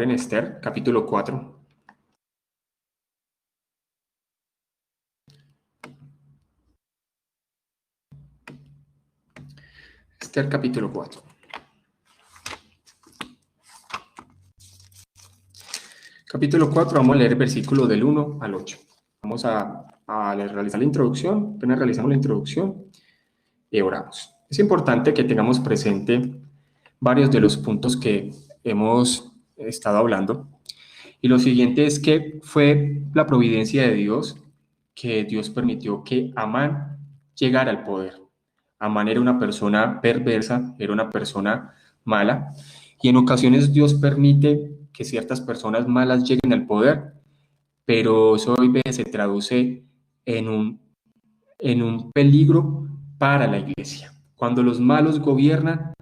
favor, en Esther, capítulo 4. Esther, capítulo 4. Capítulo 4, vamos a leer el versículo del 1 al 8. Vamos a realizar la introducción, apenas realizamos la introducción y oramos. Es importante que tengamos presente varios de los puntos que hemos estado hablando. Y lo siguiente es que fue la providencia de Dios que Dios permitió que Amán llegara al poder. Amán era una persona perversa, era una persona mala, y en ocasiones Dios permite que ciertas personas malas lleguen al poder, pero eso hoy se traduce en un peligro para la iglesia. Cuando los malos gobiernan,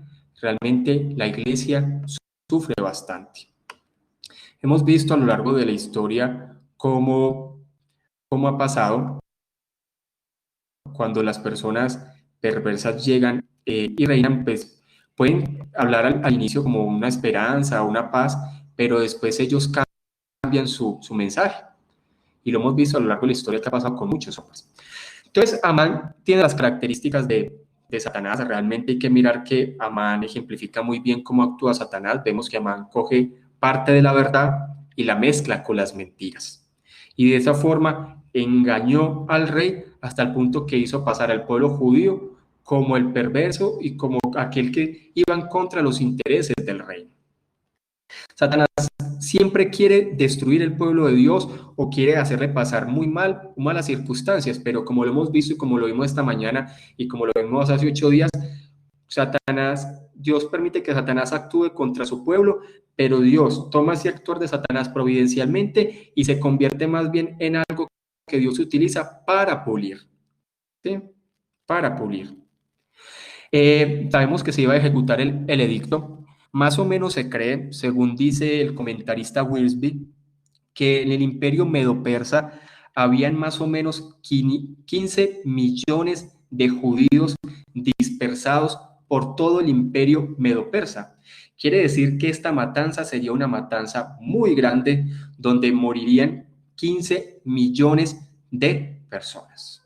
realmente la iglesia sufre bastante. Hemos visto a lo largo de la historia cómo ha pasado cuando las personas perversas llegan y reinan, pues pueden hablar al inicio como una esperanza, una paz, pero después ellos cambian su mensaje. Y lo hemos visto a lo largo de la historia que ha pasado con muchos hombres. Entonces, Amán tiene las características de Satanás. Realmente hay que mirar que Amán ejemplifica muy bien cómo actúa Satanás. Vemos que Amán coge parte de la verdad y la mezcla con las mentiras. Y de esa forma engañó al rey hasta el punto que hizo pasar al pueblo judío como el perverso y como aquel que iba en contra de los intereses del rey. Satanás siempre quiere destruir el pueblo de Dios o quiere hacerle pasar muy mal, malas circunstancias, pero como lo hemos visto y como lo vimos esta mañana y como lo vimos hace 8 días, Dios permite que Satanás actúe contra su pueblo, pero Dios toma ese actuar de Satanás providencialmente y se convierte más bien en algo que Dios utiliza para pulir, ¿sí? Para pulir. Sabemos que se iba a ejecutar el edicto. Más o menos se cree, según dice el comentarista Wiersbe, que en el imperio medo-persa habían más o menos 15 millones de judíos dispersados por todo el imperio medo-persa. Quiere decir que esta matanza sería una matanza muy grande donde morirían 15 millones de personas.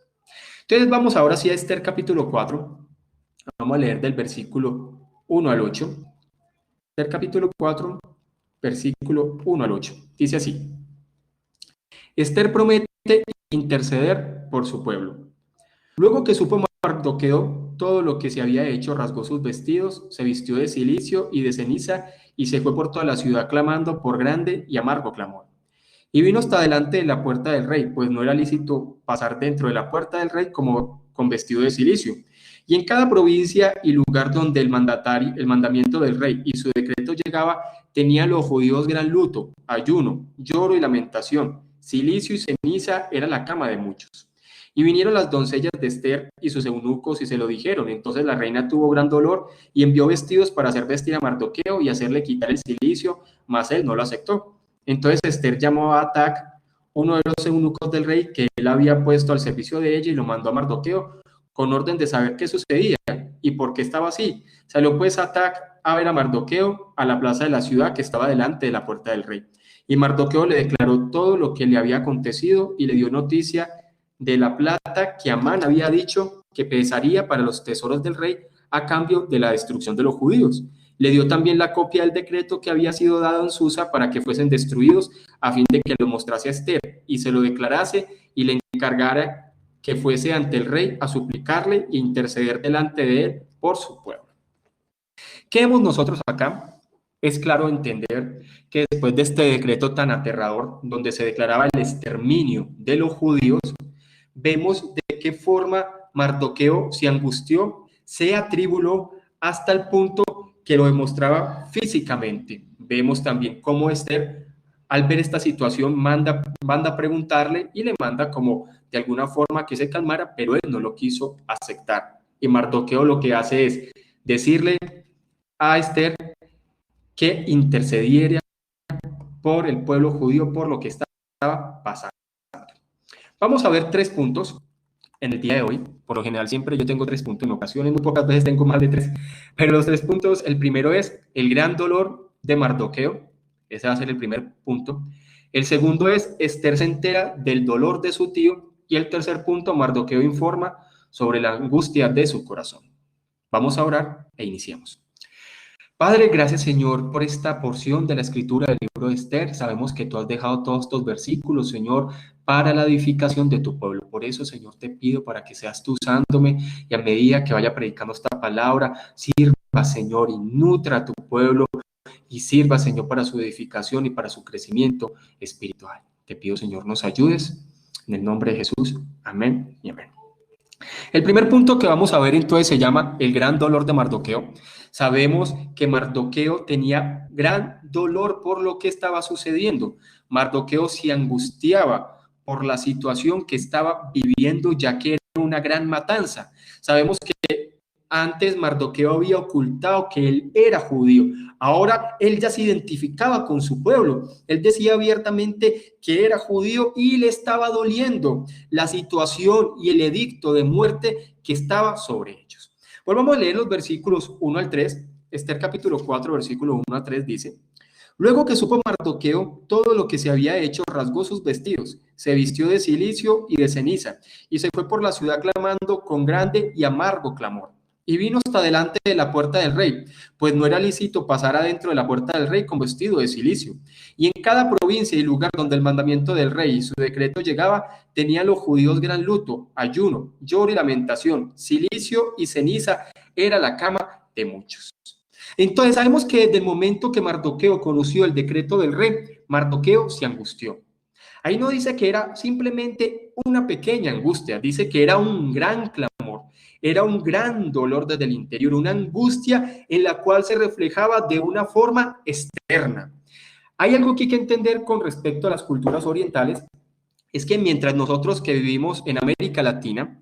Entonces vamos ahora sí a Esther capítulo 4. Vamos a leer del versículo 1 al 8. Esther capítulo 4, versículo 1 al 8. Dice así: Esther promete interceder por su pueblo. Luego que supo Mardoqueo todo lo que se había hecho, rasgó sus vestidos, se vistió de cilicio y de ceniza y se fue por toda la ciudad clamando por grande y amargo clamor. Y vino hasta delante de la puerta del rey, pues no era lícito pasar dentro de la puerta del rey como con vestido de cilicio. Y en cada provincia y lugar donde el mandamiento del rey y su decreto llegaba, tenían los judíos gran luto, ayuno, lloro y lamentación. Cilicio y ceniza era la cama de muchos. Y vinieron las doncellas de Esther y sus eunucos y se lo dijeron. Entonces la reina tuvo gran dolor y envió vestidos para hacer vestir a Mardoqueo y hacerle quitar el cilicio, mas él no lo aceptó. Entonces Esther llamó a Atac, uno de los eunucos del rey, que él había puesto al servicio de ella, y lo mandó a Mardoqueo con orden de saber qué sucedía y por qué estaba así. Salió pues Atac a ver a Mardoqueo a la plaza de la ciudad que estaba delante de la puerta del rey. Y Mardoqueo le declaró todo lo que le había acontecido y le dio noticia de la plata que Amán había dicho que pesaría para los tesoros del rey a cambio de la destrucción de los judíos. Le dio también la copia del decreto que había sido dado en Susa para que fuesen destruidos, a fin de que lo mostrase a Esther y se lo declarase y le encargara que fuese ante el rey a suplicarle e interceder delante de él por su pueblo. ¿Qué vemos nosotros acá? Es claro entender que después de este decreto tan aterrador, donde se declaraba el exterminio de los judíos, vemos de qué forma Mardoqueo se angustió, se atribuló hasta el punto que lo demostraba físicamente. Vemos también cómo Esther, al ver esta situación, manda a preguntarle y le manda como de alguna forma que se calmara, pero él no lo quiso aceptar. Y Mardoqueo lo que hace es decirle a Esther que intercediera por el pueblo judío, por lo que estaba pasando. Vamos a ver 3 puntos en el día de hoy. Por lo general siempre yo tengo 3 puntos, en ocasiones muy pocas veces tengo más de 3, pero los 3 puntos, el primero es el gran dolor de Mardoqueo, Ese va a ser el primer punto. El segundo es, Esther se entera del dolor de su tío. Y el tercer punto, Mardoqueo informa sobre la angustia de su corazón. Vamos a orar e iniciemos. Padre, gracias Señor por esta porción de la escritura del libro de Esther. Sabemos que tú has dejado todos estos versículos, Señor, para la edificación de tu pueblo. Por eso, Señor, te pido para que seas tú usándome y a medida que vaya predicando esta palabra, sirva, Señor, y nutra a tu pueblo y sirva, Señor, para su edificación y para su crecimiento espiritual. Te pido, Señor, nos ayudes. En el nombre de Jesús. Amén y amén. El primer punto que vamos a ver entonces se llama el gran dolor de Mardoqueo. Sabemos que Mardoqueo tenía gran dolor por lo que estaba sucediendo. Mardoqueo se angustiaba por la situación que estaba viviendo, ya que era una gran matanza. Sabemos que antes Mardoqueo había ocultado que él era judío. Ahora él ya se identificaba con su pueblo. Él decía abiertamente que era judío y le estaba doliendo la situación y el edicto de muerte que estaba sobre ellos. Volvamos a leer los versículos 1 al 3. Esther capítulo 4, versículo 1 a 3 dice: Luego que supo Mardoqueo todo lo que se había hecho, rasgó sus vestidos, se vistió de cilicio y de ceniza, y se fue por la ciudad clamando con grande y amargo clamor. Y vino hasta delante de la puerta del rey, pues no era lícito pasar adentro de la puerta del rey con vestido de cilicio. Y en cada provincia y lugar donde el mandamiento del rey y su decreto llegaba, tenían los judíos gran luto, ayuno, lloro y lamentación. Cilicio y ceniza era la cama de muchos. Entonces sabemos que desde el momento que Mardoqueo conoció el decreto del rey, Mardoqueo se angustió. Ahí no dice que era simplemente una pequeña angustia, dice que era un gran clamor, era un gran dolor desde el interior, una angustia en la cual se reflejaba de una forma externa. Hay algo que hay que entender con respecto a las culturas orientales, es que mientras nosotros que vivimos en América Latina,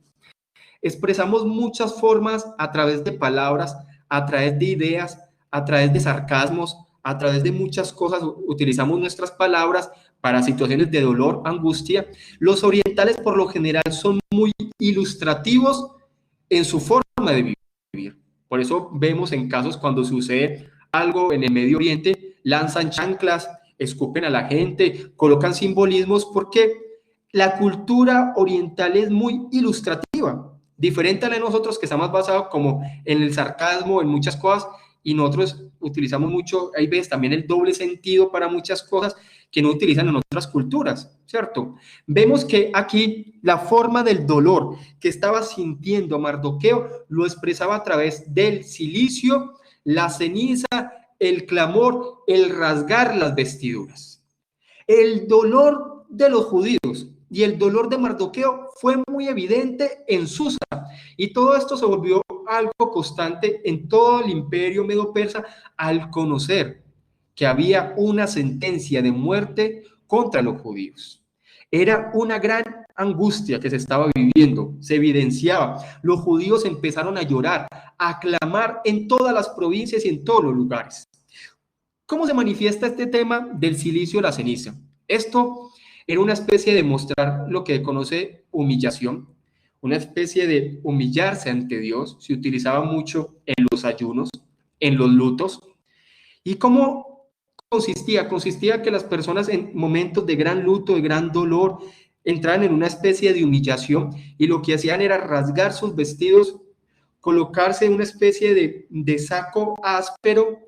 expresamos muchas formas a través de palabras, a través de ideas, a través de sarcasmos, a través de muchas cosas, utilizamos nuestras palabras para situaciones de dolor, angustia. Los orientales por lo general son muy ilustrativos en su forma de vivir. Por eso vemos en casos cuando sucede algo en el Medio Oriente, lanzan chanclas, escupen a la gente, colocan simbolismos, porque la cultura oriental es muy ilustrativa, diferente a la de nosotros, que está más basado como en el sarcasmo, en muchas cosas, y nosotros utilizamos mucho, hay veces también el doble sentido para muchas cosas que no utilizan en otras culturas, ¿cierto? Vemos que aquí la forma del dolor que estaba sintiendo Mardoqueo lo expresaba a través del cilicio, la ceniza, el clamor, el rasgar las vestiduras. El dolor de los judíos y el dolor de Mardoqueo fue muy evidente en Susa, y todo esto se volvió algo constante en todo el imperio medo-persa al conocer que había una sentencia de muerte contra los judíos. Era una gran angustia que se estaba viviendo, se evidenciaba. Los judíos empezaron a llorar, a clamar en todas las provincias y en todos los lugares. ¿Cómo se manifiesta este tema del cilicio y la ceniza? Esto era una especie de mostrar lo que conoce humillación, una especie de humillarse ante Dios. Se utilizaba mucho en los ayunos, en los lutos. ¿Y cómo consistía? Consistía que las personas en momentos de gran luto, de gran dolor, entraban en una especie de humillación, y lo que hacían era rasgar sus vestidos, colocarse una especie de saco áspero,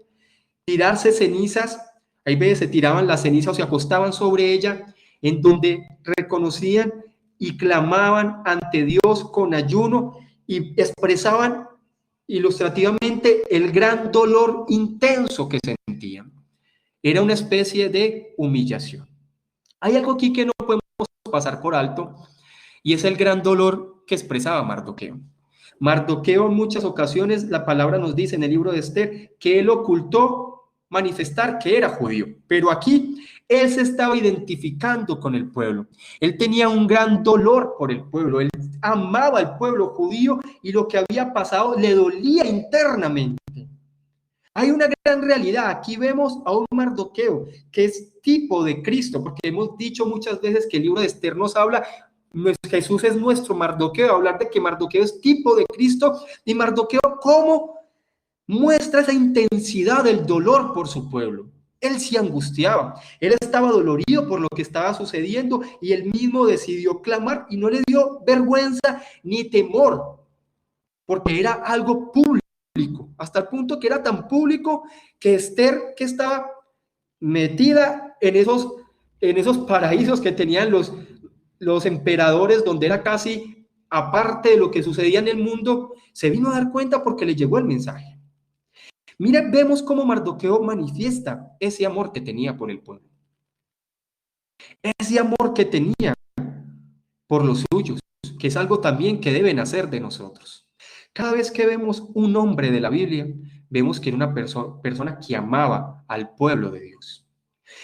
tirarse cenizas. Hay veces se tiraban las cenizas o se acostaban sobre ella, en donde reconocían y clamaban ante Dios con ayuno y expresaban ilustrativamente el gran dolor intenso que sentían. Era una especie de humillación. Hay algo aquí que no podemos pasar por alto, y es el gran dolor que expresaba Mardoqueo. Mardoqueo en muchas ocasiones, la palabra nos dice en el libro de Esther, que él ocultó manifestar que era judío, pero aquí él se estaba identificando con el pueblo. Él tenía un gran dolor por el pueblo, él amaba al pueblo judío y lo que había pasado le dolía internamente. Hay una gran realidad. Aquí vemos a un Mardoqueo que es tipo de Cristo, porque hemos dicho muchas veces que el libro de Esther nos habla, Jesús es nuestro Mardoqueo, hablar de que Mardoqueo es tipo de Cristo, y Mardoqueo cómo muestra esa intensidad del dolor por su pueblo. Él se angustiaba, él estaba dolorido por lo que estaba sucediendo y él mismo decidió clamar y no le dio vergüenza ni temor, porque era algo público, hasta el punto que era tan público que Esther, que estaba metida en esos paraísos que tenían los emperadores, donde era casi aparte de lo que sucedía en el mundo, se vino a dar cuenta porque le llegó el mensaje. Mira, vemos cómo Mardoqueo manifiesta ese amor que tenía por el pueblo, ese amor que tenía por los suyos, que es algo también que deben hacer de nosotros. Cada vez que vemos un hombre de la Biblia, vemos que era una persona que amaba al pueblo de Dios.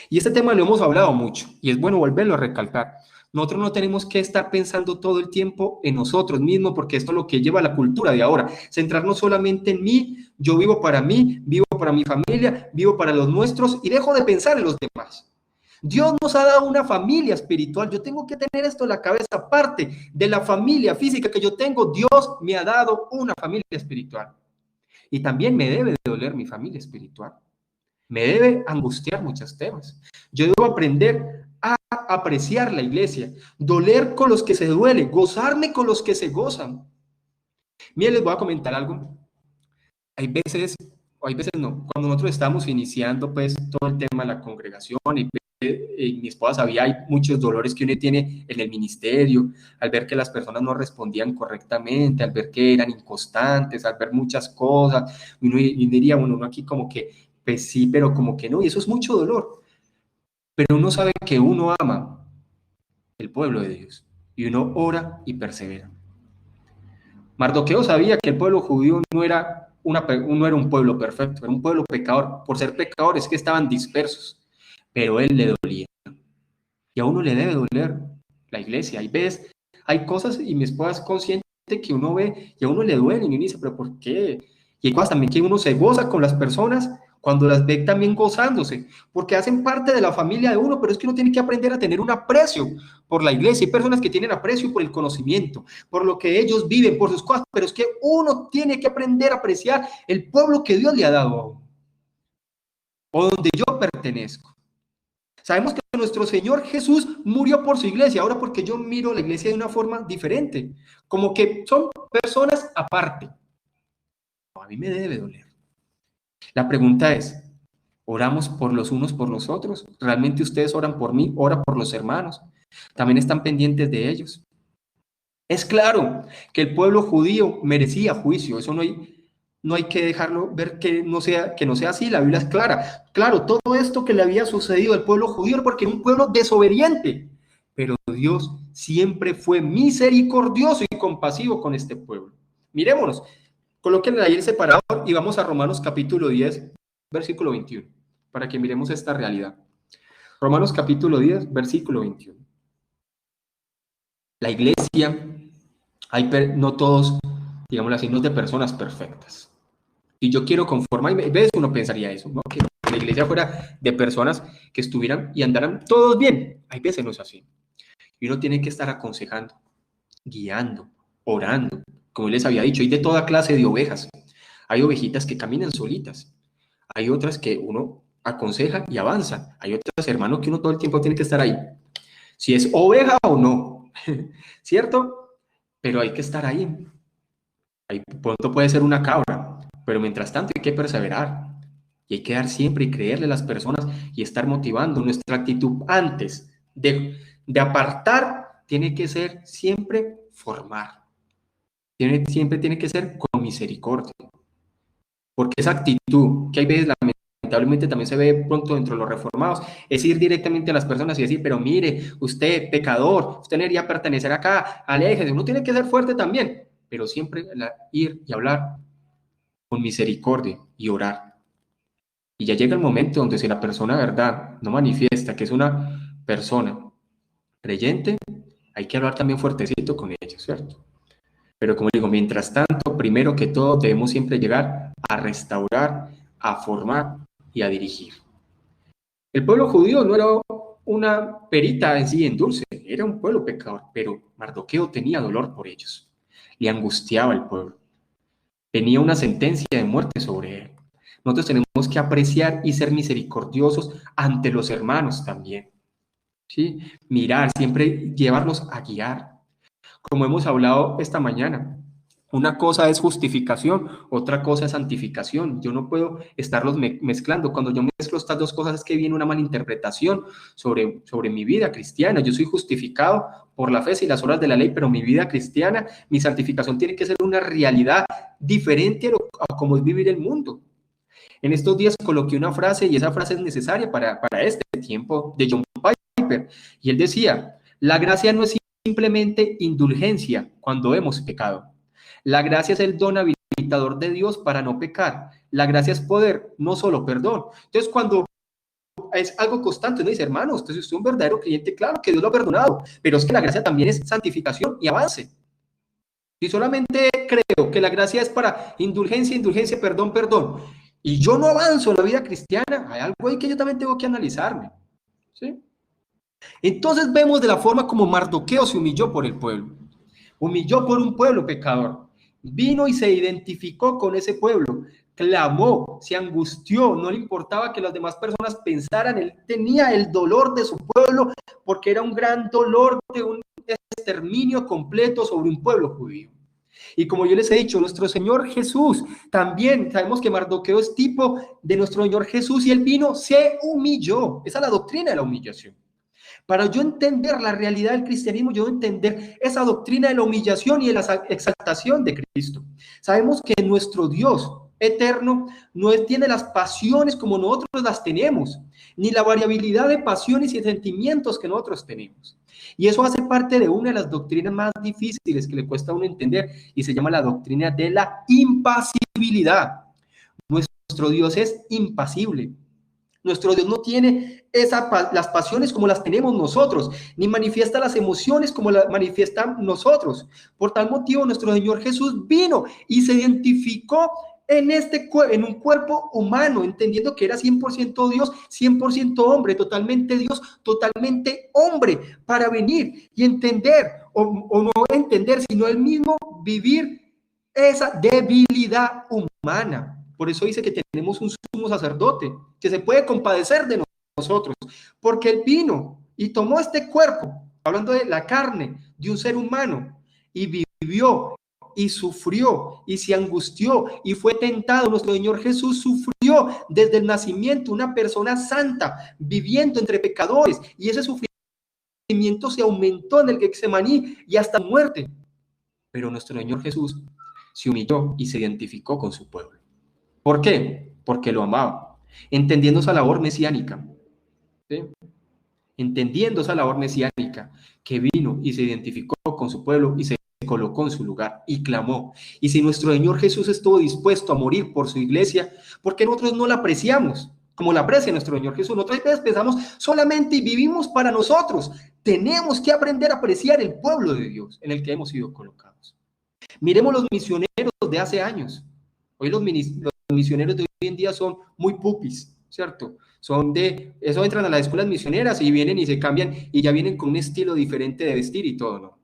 Y este tema lo hemos hablado mucho y es bueno volverlo a recalcar. Nosotros no tenemos que estar pensando todo el tiempo en nosotros mismos, porque esto es lo que lleva a la cultura de ahora. Centrarnos solamente en mí, yo vivo para mí, vivo para mi familia, vivo para los nuestros y dejo de pensar en los demás. Dios nos ha dado una familia espiritual. Yo tengo que tener esto en la cabeza. Aparte de la familia física que yo tengo, Dios me ha dado una familia espiritual. Y también me debe de doler mi familia espiritual. Me debe angustiar muchos temas. Yo debo aprender a apreciar la iglesia, doler con los que se duele, gozarme con los que se gozan. Miren, les voy a comentar algo. Hay veces, o hay veces no, cuando nosotros estamos iniciando pues todo el tema de la congregación y mi esposa sabía, hay muchos dolores que uno tiene en el ministerio, al ver que las personas no respondían correctamente, al ver que eran inconstantes, al ver muchas cosas, uno diría, bueno, uno aquí como que, pues sí, pero como que no, y eso es mucho dolor. Pero uno sabe que uno ama el pueblo de Dios y uno ora y persevera. Mardoqueo sabía que el pueblo judío no era un pueblo perfecto, era un pueblo pecador. Por ser pecadores que estaban dispersos, pero él le dolía. Y a uno le debe doler la iglesia. Hay cosas, y mi esposa es consciente que uno ve y a uno le duele y uno dice, pero ¿por qué? Y hay cosas también que uno se goza con las personas cuando las ve también gozándose, porque hacen parte de la familia de uno, pero es que uno tiene que aprender a tener un aprecio por la iglesia. Hay personas que tienen aprecio por el conocimiento, por lo que ellos viven, por sus cosas, pero es que uno tiene que aprender a apreciar el pueblo que Dios le ha dado a uno, o donde yo pertenezco. Sabemos que nuestro Señor Jesús murió por su iglesia, ahora porque yo miro la iglesia de una forma diferente, como que son personas aparte. A mí me debe doler. La pregunta es, ¿oramos por los unos por los otros? ¿Realmente ustedes oran por mí? ¿Oran por los hermanos? ¿También están pendientes de ellos? Es claro que el pueblo judío merecía juicio, eso no hay que dejarlo ver que no sea así, la Biblia es clara. Claro, todo esto que le había sucedido al pueblo judío porque era un pueblo desobediente, pero Dios siempre fue misericordioso y compasivo con este pueblo. Mirémonos, colóquenle ahí el separador y vamos a Romanos capítulo 10, versículo 21, para que miremos esta realidad. Romanos capítulo 10, versículo 21. La iglesia, no todos, digámoslo así, no es de personas perfectas. Y yo quiero conformarme, a veces uno pensaría eso, ¿no? Que la iglesia fuera de personas que estuvieran y andaran todos bien. Hay veces no es así. Y uno tiene que estar aconsejando, guiando, orando. Como les había dicho, hay de toda clase de ovejas. Hay ovejitas que caminan solitas. Hay otras que uno aconseja y avanza. Hay otras, hermano, que uno todo el tiempo tiene que estar ahí. Si es oveja o no, ¿cierto? Pero hay que estar ahí. Ahí pronto puede ser una cabra, pero mientras tanto hay que perseverar. Y hay que dar siempre y creerle a las personas y estar motivando. Nuestra actitud antes de apartar tiene que ser siempre formar. Siempre tiene que ser con misericordia. Porque esa actitud que hay veces lamentablemente también se ve pronto dentro de los reformados, es ir directamente a las personas y decir, pero mire, usted pecador, usted debería pertenecer acá, aléjese. Uno tiene que ser fuerte también, pero siempre ir y hablar con misericordia y orar. Y ya llega el momento donde si la persona de verdad no manifiesta que es una persona creyente, hay que hablar también fuertecito con ella, ¿cierto? Pero como digo, mientras tanto, primero que todo, debemos siempre llegar a restaurar, a formar y a dirigir. El pueblo judío no era una perita en sí en dulce, era un pueblo pecador, pero Mardoqueo tenía dolor por ellos, le angustiaba al pueblo, tenía una sentencia de muerte sobre él. Nosotros tenemos que apreciar y ser misericordiosos ante los hermanos también, ¿sí? Mirar, siempre llevarlos a guiar. Como hemos hablado esta mañana, una cosa es justificación, otra cosa es santificación. Yo no puedo estarlos mezclando. Cuando yo mezclo estas dos cosas es que viene una malinterpretación sobre mi vida cristiana. Yo soy justificado por la fe y las obras de la ley, pero mi vida cristiana, mi santificación tiene que ser una realidad diferente a cómo es vivir el mundo. En estos días coloqué una frase y esa frase es necesaria para este tiempo de John Piper. Y él decía, la gracia no es simplemente indulgencia cuando hemos pecado. La gracia es el don habilitador de Dios para no pecar. La gracia es poder, no solo perdón. Entonces, cuando es algo constante, uno dice, hermano, usted es un verdadero creyente, claro que Dios lo ha perdonado, pero es que la gracia también es santificación y avance. Si solamente creo que la gracia es para indulgencia, indulgencia, perdón, perdón, y yo no avanzo en la vida cristiana, hay algo ahí que yo también tengo que analizarme, ¿sí? Entonces vemos de la forma como Mardoqueo se humilló por el pueblo, humilló por un pueblo pecador, vino y se identificó con ese pueblo, clamó, se angustió, no le importaba que las demás personas pensaran, él tenía el dolor de su pueblo porque era un gran dolor de un exterminio completo sobre un pueblo judío. Y como yo les he dicho, nuestro Señor Jesús, también sabemos que Mardoqueo es tipo de nuestro Señor Jesús y él vino, se humilló. Esa es la doctrina de la humillación. Para yo entender la realidad del cristianismo, yo entender esa doctrina de la humillación y de la exaltación de Cristo. Sabemos que nuestro Dios eterno no tiene las pasiones como nosotros las tenemos, ni la variabilidad de pasiones y sentimientos que nosotros tenemos. Y eso hace parte de una de las doctrinas más difíciles que le cuesta a uno entender y se llama la doctrina de la impasibilidad. Nuestro Dios es impasible. Nuestro Dios no tiene las pasiones como las tenemos nosotros, ni manifiesta las emociones como las manifiestan nosotros. Por tal motivo, nuestro Señor Jesús vino y se identificó en un cuerpo humano, entendiendo que era 100% Dios, 100% hombre, totalmente Dios, totalmente hombre, para venir y entender, o no entender, sino él mismo vivir esa debilidad humana. Por eso dice que tenemos un sumo sacerdote que se puede compadecer de nosotros, porque él vino y tomó este cuerpo, hablando de la carne de un ser humano, y vivió y sufrió y se angustió y fue tentado. Nuestro Señor Jesús sufrió desde el nacimiento, una persona santa, viviendo entre pecadores, y ese sufrimiento se aumentó en el Getsemaní y hasta muerte. Pero nuestro Señor Jesús se humilló y se identificó con su pueblo. ¿Por qué? Porque lo amaba, entendiendo esa labor mesiánica, ¿sí? Entendiendo esa labor mesiánica, que vino y se identificó con su pueblo y se colocó en su lugar y clamó. Y si nuestro Señor Jesús estuvo dispuesto a morir por su iglesia, ¿por qué nosotros no la apreciamos como la aprecia nuestro Señor Jesús? Nosotros a veces pensamos solamente y vivimos para nosotros. Tenemos que aprender a apreciar el pueblo de Dios en el que hemos sido colocados. Miremos los misioneros de hace años. Hoy los misioneros de hoy en día son muy pupis, ¿cierto? Eso entran a las escuelas misioneras y vienen y se cambian y ya vienen con un estilo diferente de vestir y todo, ¿no?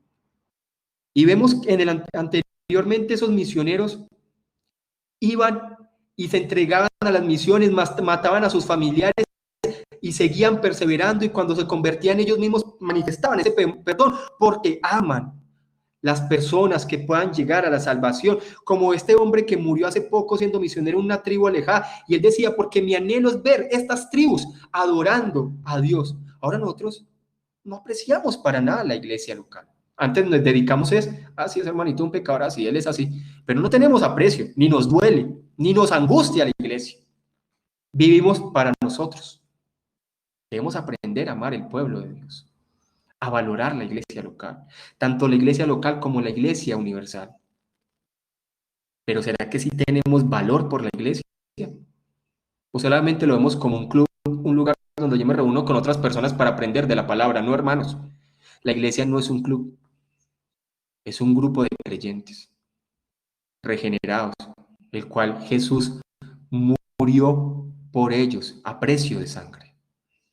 Y vemos anteriormente esos misioneros iban y se entregaban a las misiones, mataban a sus familiares y seguían perseverando, y cuando se convertían ellos mismos manifestaban ese perdón porque aman las personas que puedan llegar a la salvación, como este hombre que murió hace poco siendo misionero en una tribu alejada, y él decía, porque mi anhelo es ver estas tribus adorando a Dios. Ahora nosotros no apreciamos para nada la iglesia local. Antes nos dedicamos así es hermanito, un pecador así, él es así, pero no tenemos aprecio, ni nos duele, ni nos angustia la iglesia. Vivimos para nosotros. Debemos aprender a amar el pueblo de Dios, a valorar la iglesia local, tanto la iglesia local como la iglesia universal. Pero ¿será que sí tenemos valor por la iglesia? ¿O solamente lo vemos como un club, un lugar donde yo me reúno con otras personas para aprender de la palabra? No, hermanos. La iglesia no es un club, es un grupo de creyentes regenerados, el cual Jesús murió por ellos a precio de sangre.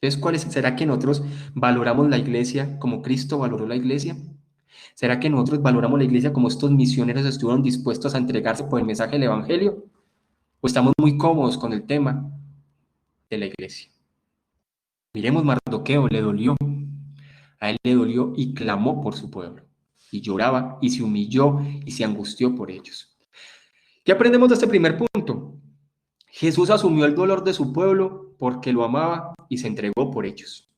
Entonces, ¿será que nosotros valoramos la iglesia como Cristo valoró la iglesia? ¿Será que nosotros valoramos la iglesia como estos misioneros estuvieron dispuestos a entregarse por el mensaje del evangelio? o estamos muy cómodos con el tema de la iglesia. Miremos, Mardoqueo le dolió, a él le dolió y clamó por su pueblo, y lloraba y se humilló y se angustió por ellos. ¿Qué aprendemos de este primer punto? Jesús asumió el dolor de su pueblo porque lo amaba y se entregó por ellos.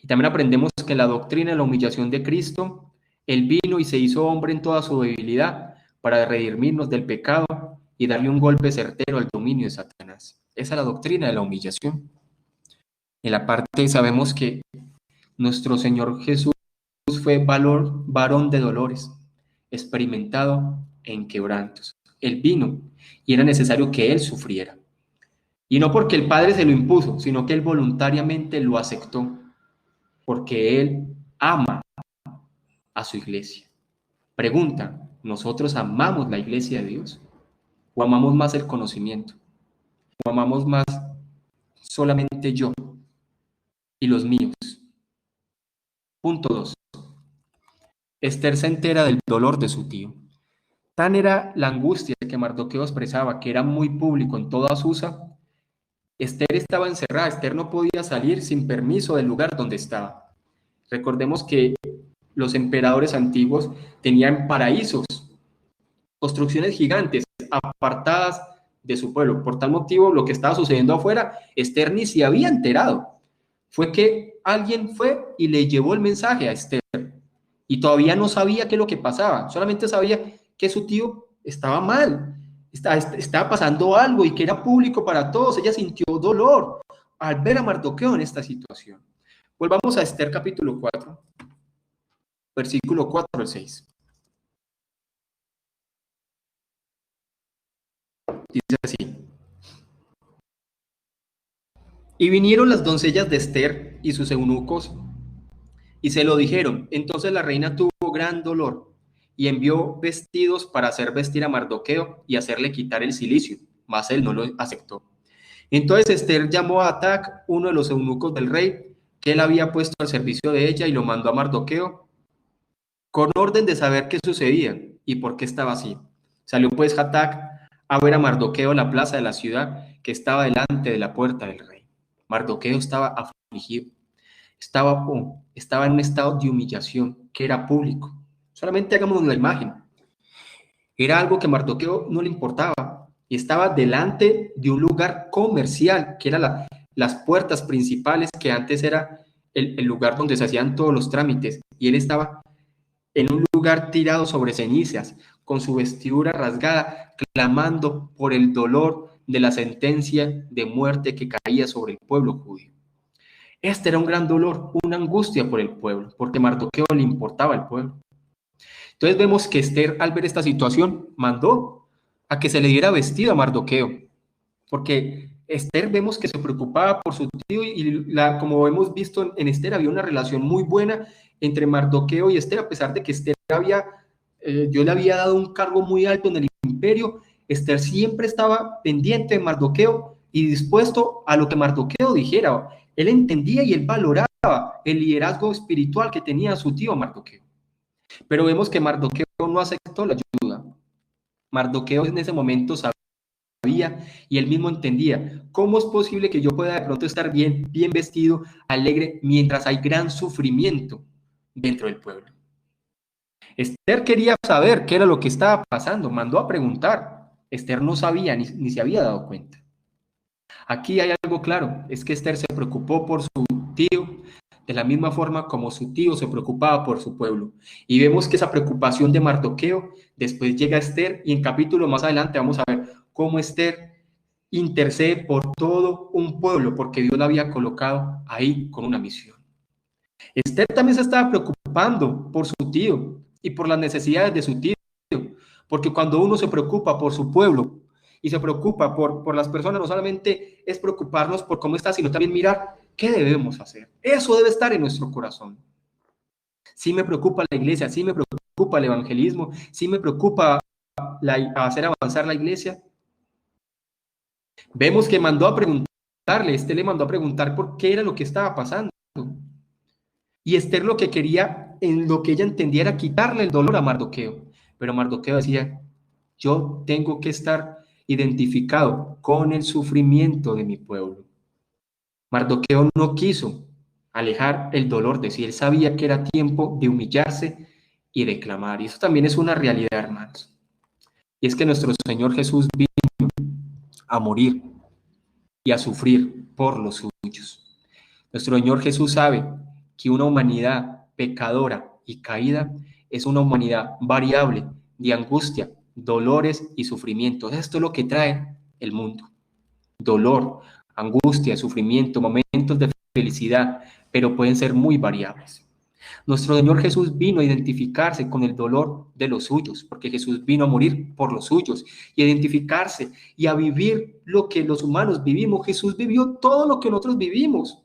Y también aprendemos que la doctrina de la humillación de Cristo, Él vino y se hizo hombre en toda su debilidad para redimirnos del pecado y darle un golpe certero al dominio de Satanás. Esa es la doctrina de la humillación. En la parte sabemos que nuestro Señor Jesús fue varón de dolores, experimentado en quebrantos. Él vino y era necesario que Él sufriera. Y no porque el Padre se lo impuso, sino que Él voluntariamente lo aceptó, porque Él ama a su iglesia. Pregunta, ¿nosotros amamos la iglesia de Dios? ¿O amamos más el conocimiento? ¿O amamos más solamente yo y los míos? Punto 2. Esther se entera del dolor de su tío. Tan era la angustia que Mardoqueo expresaba, que era muy público en toda Susa. Esther estaba encerrada, Esther no podía salir sin permiso del lugar donde estaba. Recordemos que los emperadores antiguos tenían paraísos, construcciones gigantes, apartadas de su pueblo. Por tal motivo, lo que estaba sucediendo afuera, Esther ni se había enterado. Fue que alguien fue y le llevó el mensaje a Esther. Y todavía no sabía qué es lo que pasaba, solamente sabía que su tío estaba mal, estaba pasando algo y que era público para todos. Ella sintió dolor al ver a Mardoqueo en esta situación. Volvamos a Esther capítulo 4, versículo 4 al 6. Dice así: y vinieron las doncellas de Esther y sus eunucos y se lo dijeron. Entonces la reina tuvo gran dolor y envió vestidos para hacer vestir a Mardoqueo y hacerle quitar el cilicio, mas él no lo aceptó. Entonces Esther llamó a Atac, uno de los eunucos del rey, que él había puesto al servicio de ella, y lo mandó a Mardoqueo con orden de saber qué sucedía y por qué estaba así. Salió pues Atac a ver a Mardoqueo en la plaza de la ciudad, que estaba delante de la puerta del rey. Mardoqueo estaba afligido, estaba en un estado de humillación que era público. Solamente hagamos la imagen. Era algo que a Mardoqueo no le importaba y estaba delante de un lugar comercial, que eran las puertas principales, que antes era el lugar donde se hacían todos los trámites, y él estaba en un lugar tirado sobre cenizas, con su vestidura rasgada, clamando por el dolor de la sentencia de muerte que caía sobre el pueblo judío. Este era un gran dolor, una angustia por el pueblo, porque Mardoqueo le importaba el pueblo. Entonces vemos que Esther, al ver esta situación, mandó a que se le diera vestido a Mardoqueo, porque Esther vemos que se preocupaba por su tío, y como hemos visto en Esther, había una relación muy buena entre Mardoqueo y Esther, a pesar de que Esther yo le había dado un cargo muy alto en el imperio. Esther siempre estaba pendiente de Mardoqueo y dispuesto a lo que Mardoqueo dijera. Él entendía y él valoraba el liderazgo espiritual que tenía su tío Mardoqueo. Pero vemos que Mardoqueo no aceptó la ayuda. Mardoqueo en ese momento sabía y él mismo entendía: ¿cómo es posible que yo pueda de pronto estar bien vestido, alegre, mientras hay gran sufrimiento dentro del pueblo? Esther quería saber qué era lo que estaba pasando, mandó a preguntar. Esther no sabía ni se había dado cuenta. Aquí hay algo claro, es que Esther se preocupó por su tío de la misma forma como su tío se preocupaba por su pueblo. Y vemos que esa preocupación de Mardoqueo después llega a Esther, y en capítulo más adelante vamos a ver cómo Esther intercede por todo un pueblo, porque Dios la había colocado ahí con una misión. Esther también se estaba preocupando por su tío y por las necesidades de su tío, porque cuando uno se preocupa por su pueblo y se preocupa por las personas, no solamente es preocuparnos por cómo está, sino también mirar qué debemos hacer. Eso debe estar en nuestro corazón. Sí me preocupa la iglesia, sí me preocupa el evangelismo, sí me preocupa hacer avanzar la iglesia. Vemos que mandó a preguntarle, le mandó a preguntar por qué era lo que estaba pasando. Y Esther lo que quería, en lo que ella entendía, era quitarle el dolor a Mardoqueo. Pero Mardoqueo decía: yo tengo que estar identificado con el sufrimiento de mi pueblo. Mardoqueo no quiso alejar el dolor de sí. Él sabía que era tiempo de humillarse y de clamar. Y eso también es una realidad, hermanos. Y es que nuestro Señor Jesús vino a morir y a sufrir por los suyos. Nuestro Señor Jesús sabe que una humanidad pecadora y caída es una humanidad variable de angustia, dolores y sufrimientos. Esto es lo que trae el mundo. Dolor, angustia, sufrimiento, momentos de felicidad, pero pueden ser muy variables. Nuestro Señor Jesús vino a identificarse con el dolor de los suyos, porque Jesús vino a morir por los suyos, y a identificarse y a vivir lo que los humanos vivimos. Jesús vivió todo lo que nosotros vivimos,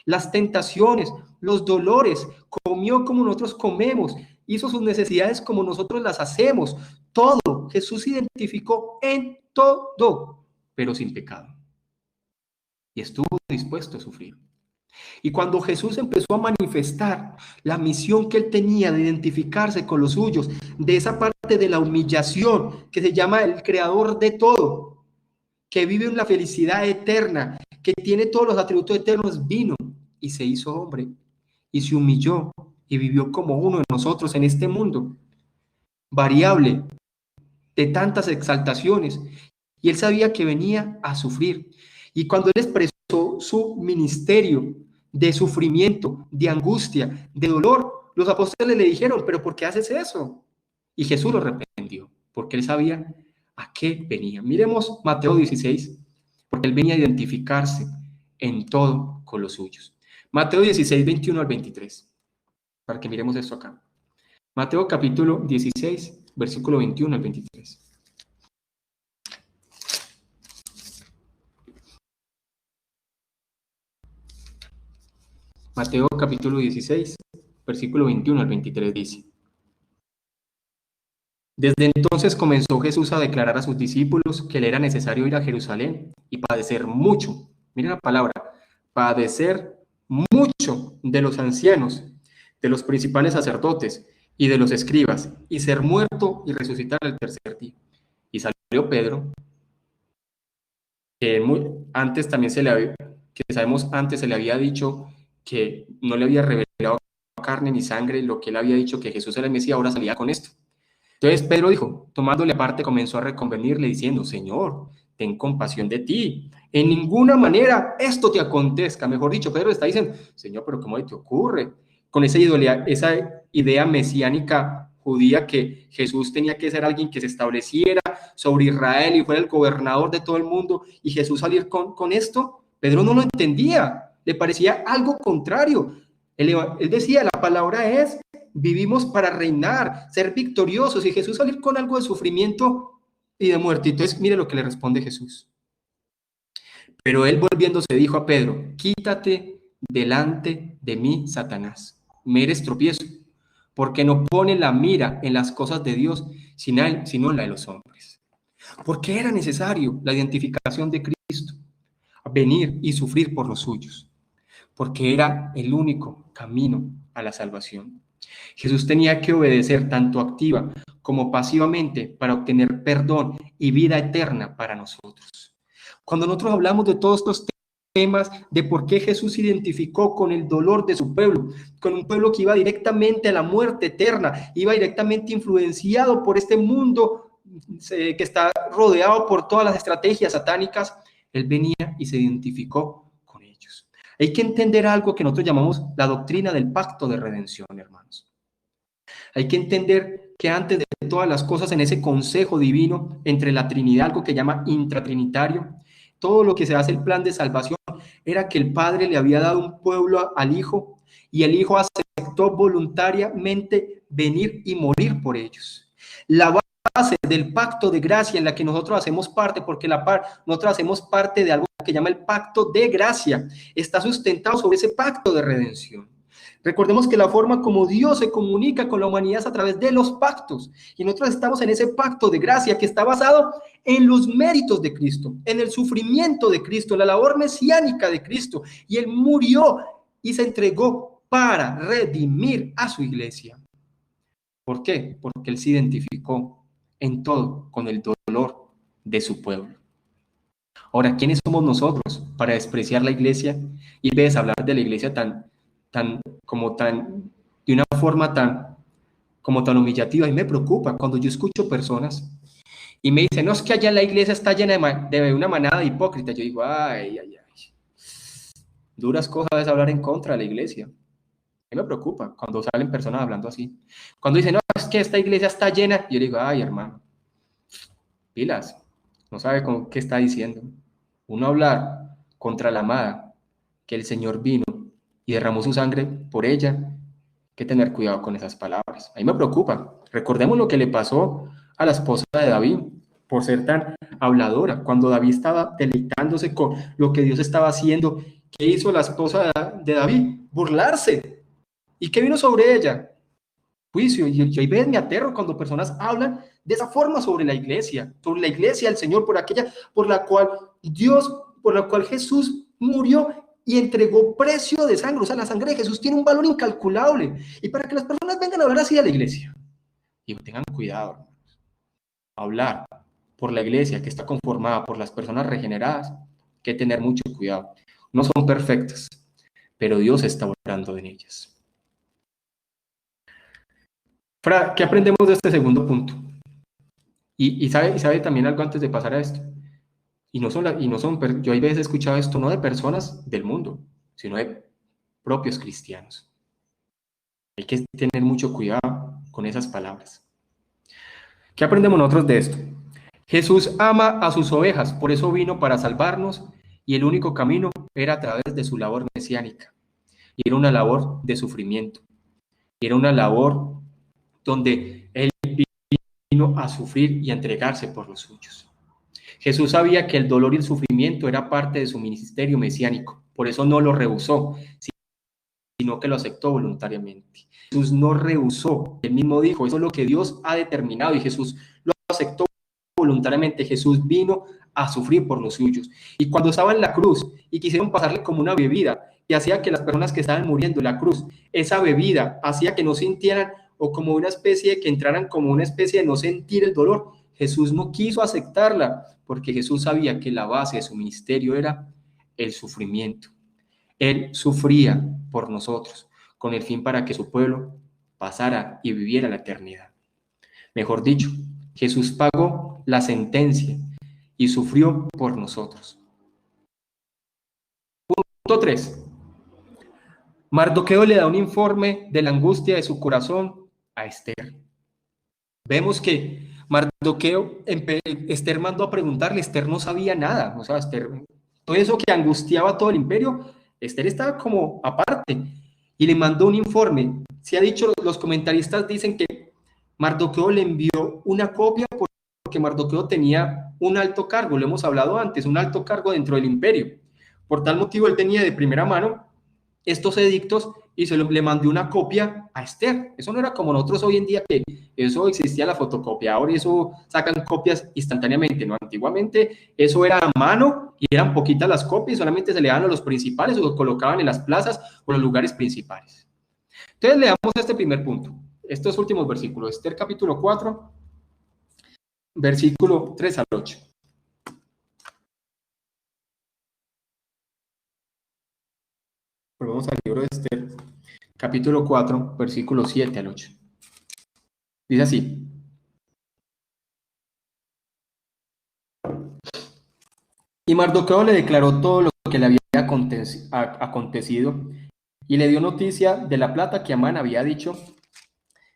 las tentaciones, los dolores, comió como nosotros comemos, hizo sus necesidades como nosotros las hacemos, todo. Jesús se identificó en todo, pero sin pecado, y estuvo dispuesto a sufrir. Y cuando Jesús empezó a manifestar la misión que él tenía de identificarse con los suyos, de esa parte de la humillación que se llama el creador de todo, que vive en la felicidad eterna, que tiene todos los atributos eternos, vino y se hizo hombre y se humilló y vivió como uno de nosotros en este mundo, variable, de tantas exaltaciones. Y él sabía que venía a sufrir. Y cuando él expresó su ministerio de sufrimiento, de angustia, de dolor, los apóstoles le dijeron, pero ¿por qué haces eso? Y Jesús lo reprendió, porque él sabía a qué venía. Miremos Mateo 16, porque él venía a identificarse en todo con los suyos. Mateo 16, 21 al 23, para que miremos esto acá. Mateo capítulo 16, versículo 21 al 23. Mateo capítulo 16, versículo 21 al 23 dice: Desde entonces comenzó Jesús a declarar a sus discípulos que le era necesario ir a Jerusalén y padecer mucho. Miren la palabra, padecer mucho de los ancianos, de los principales sacerdotes y de los escribas, y ser muerto y resucitar al tercer día. Y salió Pedro, que antes también que sabemos antes se le había dicho que no le había revelado carne ni sangre lo que él había dicho que Jesús era el Mesías, ahora salía con esto. Entonces Pedro dijo, tomándole aparte, comenzó a reconvenirle diciendo, Señor, ten compasión de ti. En ninguna manera esto te acontezca. Mejor dicho, Pedro está diciendo, Señor, pero ¿cómo te ocurre? Con esa idea mesiánica judía que Jesús tenía que ser alguien que se estableciera sobre Israel y fuera el gobernador de todo el mundo, y Jesús salir con esto, Pedro no lo entendía, le parecía algo contrario. Él decía, la palabra es, vivimos para reinar, ser victoriosos, y Jesús salir con algo de sufrimiento y de muerte. Entonces, mire lo que le responde Jesús. Pero él volviéndose dijo a Pedro, quítate delante de mí, Satanás, me eres tropiezo, porque no pone la mira en las cosas de Dios, sino en la de los hombres. Porque era necesario la identificación de Cristo, venir y sufrir por los suyos, porque era el único camino a la salvación. Jesús tenía que obedecer tanto activa como pasivamente para obtener perdón y vida eterna para nosotros. Cuando nosotros hablamos de todos estos temas de por qué Jesús se identificó con el dolor de su pueblo, con un pueblo que iba directamente a la muerte eterna, iba directamente influenciado por este mundo que está rodeado por todas las estrategias satánicas, él venía y se identificó con ellos. Hay que entender algo que nosotros llamamos la doctrina del pacto de redención, hermanos. Hay que entender que antes de todas las cosas, en ese consejo divino entre la Trinidad, algo que llama intratrinitario, todo lo que se hace el plan de salvación era que el Padre le había dado un pueblo al Hijo y el Hijo aceptó voluntariamente venir y morir por ellos. La base del pacto de gracia en la que nosotros hacemos parte, porque nosotros hacemos parte de algo que llama el pacto de gracia, está sustentado sobre ese pacto de redención. Recordemos que la forma como Dios se comunica con la humanidad es a través de los pactos, y nosotros estamos en ese pacto de gracia que está basado en los méritos de Cristo, en el sufrimiento de Cristo, en la labor mesiánica de Cristo, y Él murió y se entregó para redimir a su iglesia. ¿Por qué? Porque Él se identificó en todo con el dolor de su pueblo. Ahora, ¿quiénes somos nosotros para despreciar la iglesia y ves hablar de la iglesia de una forma como tan humillativa? Y me preocupa cuando yo escucho personas y me dicen, no, es que allá la iglesia está llena de una manada de hipócritas. Yo digo, ay, ay, ay, duras cosas es hablar en contra de la iglesia. A mí me preocupa cuando salen personas hablando así. Cuando dicen, no, es que esta iglesia está llena, yo digo, ay, hermano, pilas, no sabe qué está diciendo. Uno hablar contra la amada, que el Señor vino y derramó su sangre por ella, hay que tener cuidado con esas palabras. A mí me preocupa. Recordemos lo que le pasó a la esposa de David por ser tan habladora. Cuando David estaba deleitándose con lo que Dios estaba haciendo, ¿qué hizo la esposa de David? Burlarse. ¿Y qué vino sobre ella? Juicio. Y yo me aterro cuando personas hablan de esa forma sobre la iglesia del Señor, por aquella por la cual Jesús murió y entregó precio de sangre. O sea, la sangre de Jesús tiene un valor incalculable. Y para que las personas vengan a hablar así de la iglesia, y tengan cuidado, hermanos. Hablar por la iglesia que está conformada por las personas regeneradas, hay que tener mucho cuidado. No son perfectas, pero Dios está obrando en ellas. ¿Qué aprendemos de este segundo punto? Y sabe también algo antes de pasar a esto. Yo hay veces he escuchado esto no de personas del mundo, sino de propios cristianos. Hay que tener mucho cuidado con esas palabras. ¿Qué aprendemos nosotros de esto? Jesús ama a sus ovejas, por eso vino para salvarnos, y el único camino era a través de su labor mesiánica. Y era una labor de sufrimiento. Y era una labor donde Él vino a sufrir y a entregarse por los suyos. Jesús sabía que el dolor y el sufrimiento era parte de su ministerio mesiánico, por eso no lo rehusó, sino que lo aceptó voluntariamente. Jesús no rehusó, él mismo dijo, eso es lo que Dios ha determinado, y Jesús lo aceptó voluntariamente. Jesús vino a sufrir por los suyos. Y cuando estaba en la cruz y quisieron pasarle como una bebida, y hacía que las personas que estaban muriendo en la cruz, esa bebida hacía que no sintieran, o como una especie de que entraran como una especie de no sentir el dolor, Jesús no quiso aceptarla, porque Jesús sabía que la base de su ministerio era el sufrimiento. Él sufría por nosotros, con el fin para que su pueblo pasara y viviera la eternidad. Mejor dicho, Jesús pagó la sentencia y sufrió por nosotros. Punto 3. Mardoqueo le da un informe de la angustia de su corazón a Esther. Vemos que Mardoqueo, Esther mandó a preguntarle, Esther no sabía nada, o sea, Esther, todo eso que angustiaba a todo el imperio, Esther estaba como aparte y le mandó un informe. Se ha dicho, los comentaristas dicen que Mardoqueo le envió una copia porque Mardoqueo tenía un alto cargo, lo hemos hablado antes, un alto cargo dentro del imperio. Por tal motivo él tenía de primera mano estos edictos y le mandó una copia a Esther. Eso no era como nosotros hoy en día, que eso existía la fotocopiadora y eso sacan copias instantáneamente, ¿no? Antiguamente eso era a mano y eran poquitas las copias, solamente se le daban a los principales o los colocaban en las plazas o en los lugares principales. Entonces leamos este primer punto, estos últimos versículos, Esther capítulo 4, versículo 3 al 8. Volvemos al libro de Esther, capítulo 4, versículo 7 al 8. Dice así: y Mardoqueo le declaró todo lo que le había acontecido y le dio noticia de la plata que Amán había dicho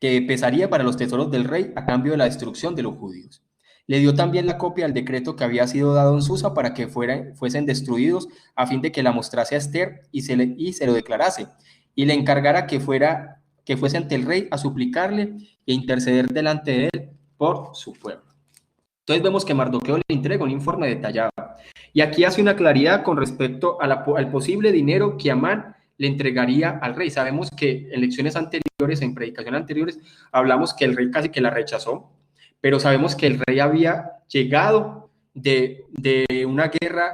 que pesaría para los tesoros del rey a cambio de la destrucción de los judíos. Le dio también la copia del decreto que había sido dado en Susa para que fuesen destruidos, a fin de que la mostrase a Esther y se lo declarase, y le encargara que fuese ante el rey a suplicarle e interceder delante de él por su pueblo. Entonces vemos que Mardoqueo le entrega un informe detallado. Y aquí hace una claridad con respecto al posible dinero que Amán le entregaría al rey. Sabemos que en lecciones anteriores, en predicaciones anteriores, hablamos que el rey casi que la rechazó, pero sabemos que el rey había llegado de una guerra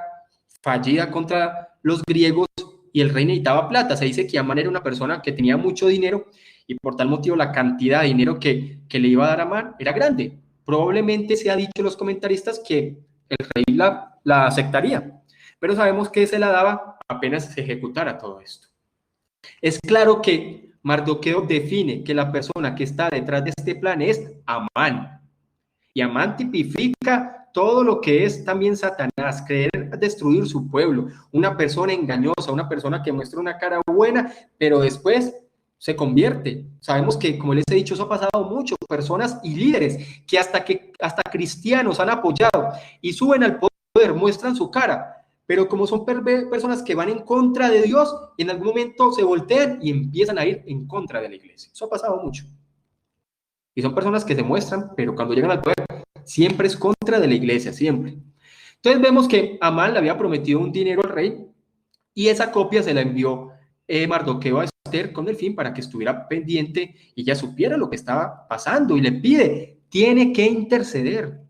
fallida contra los griegos y el rey necesitaba plata. Se dice que Amán era una persona que tenía mucho dinero y por tal motivo la cantidad de dinero que le iba a dar a Amán era grande. Probablemente se ha dicho en los comentaristas que el rey la aceptaría, pero sabemos que se la daba apenas se ejecutara todo esto. Es claro que Mardoqueo define que la persona que está detrás de este plan es Amán. Y Amán tipifica todo lo que es también Satanás, querer destruir su pueblo, una persona engañosa, una persona que muestra una cara buena, pero después se convierte. Sabemos que, como les he dicho, eso ha pasado mucho, personas y líderes que hasta cristianos han apoyado y suben al poder, muestran su cara, pero como son personas que van en contra de Dios, en algún momento se voltean y empiezan a ir en contra de la iglesia. Eso ha pasado mucho. Y son personas que se muestran, pero cuando llegan al poder, siempre es contra de la iglesia, siempre. Entonces vemos que Amán le había prometido un dinero al rey y esa copia se la envió Mardoqueo a Esther con el fin para que estuviera pendiente y ya supiera lo que estaba pasando y le pide, tiene que interceder.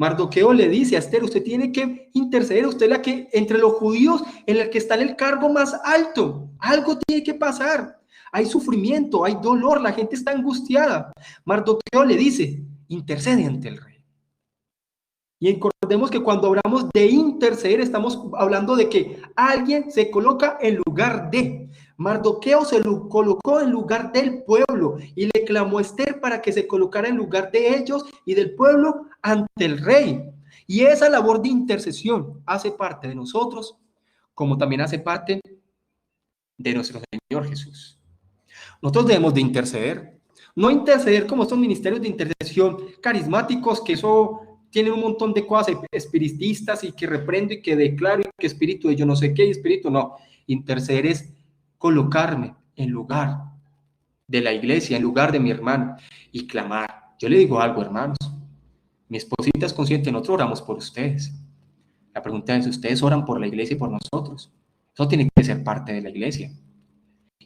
Mardoqueo le dice a Esther, usted tiene que interceder, usted es la que entre los judíos en el que está en el cargo más alto, algo tiene que pasar, hay sufrimiento, hay dolor, la gente está angustiada. Mardoqueo le dice, intercede ante el rey. Y recordemos que cuando hablamos de interceder, estamos hablando de que alguien se coloca en lugar de. Mardoqueo se lo colocó en lugar del pueblo y le clamó a Esther para que se colocara en lugar de ellos y del pueblo ante el rey. Y esa labor de intercesión hace parte de nosotros, como también hace parte de nuestro Señor Jesús. Nosotros debemos de interceder, no interceder como estos ministerios de intercesión carismáticos, que eso tienen un montón de cosas espiritistas y que reprendo y que declaro y que espíritu de yo no sé qué y espíritu no. Interceder es colocarme en lugar de la iglesia, en lugar de mi hermano y clamar. Yo le digo algo, hermanos, mi esposita es consciente, nosotros oramos por ustedes. La pregunta es, ¿ustedes oran por la iglesia y por nosotros? Eso tiene que ser parte de la iglesia.